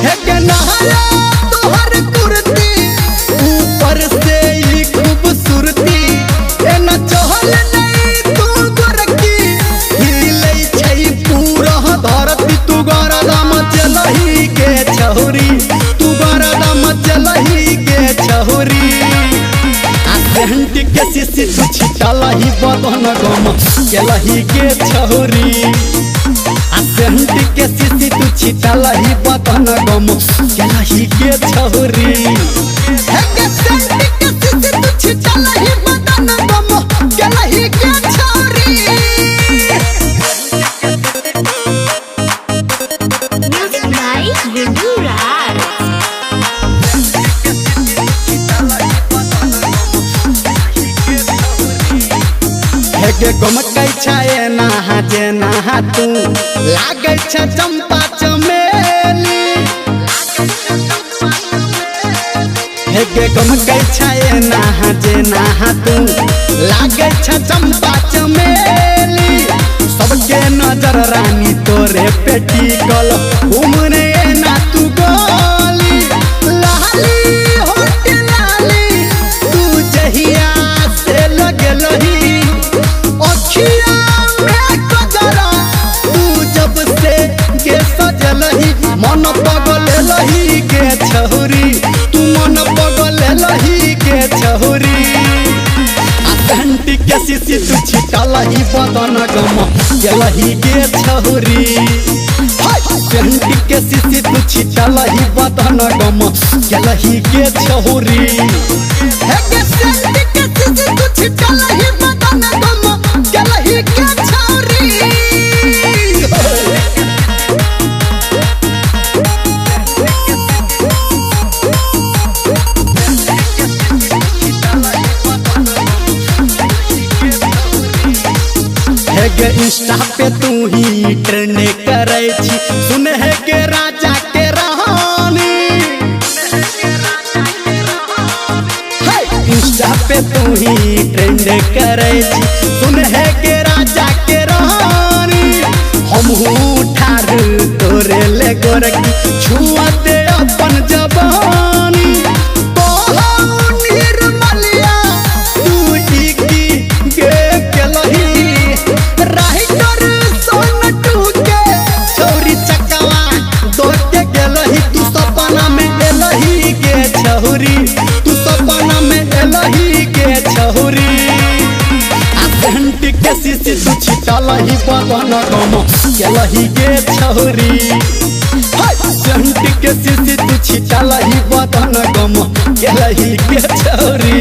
है के नहाया तोहर कुर्ती ऊपर से ही खूबसूरती ए न चहल नहीं तू गोरकी हिले छै पूरा धरती तू गरदम चलही के छहुरी तू गरदम चलही के छहुरी सेंट के सिसी तू छिटलही बदन गम केलही के छहुरी सेंट के सिसी तू छिटलही बदन गम केलही के छहुरी है के सेंट के सिसी तू छिटलही बदन गम केलही के छहुरी। Music by Yundu Raj. हेगे गमकै छे नहा जे नहा तू लागै छ चंपा चमेली हेगे गमकै छे नहा जे नहा तू लागै छ चंपा चमेली सबके नजर रानी तोरे पेटी कल उमरे ना तू गोली लाली होट लाली तू जहिया से लगलही अखिया में कजरा तू जब से के सजलही मन पगल लही के छहुरी तू मन पगल लही के छहुरी सेंट के सिसी तू छिटलही बदन गम केलही के छहुरी सेंट के सिसी तू छिटलही बदन गम केलही के छहुरी है के सेंट के सिसी तू छिटलही बदन गम केलही के छहुरी। है गे इंस्टा पे तू ही ट्रेंड करे छी सुन है के राजा के रानी इंस्टा पे तू ही ट्रेंड करे छी सुन है के राजा के रानी हम ठार तोरे ले गोरकी छुआ दे अपन जवानी निर्मलिया तू की गे केलही राइटर सोन टूके छोरी चकवा दोते गेलही तू सपना में एलही के छहुरी तू सपना में एलही के छहुरी सेंट के सिसी तू छिटलही बदन गम केलही के छहुरी सेंट के सिसी तू छिटलही बदन गम केलही के छहुरी।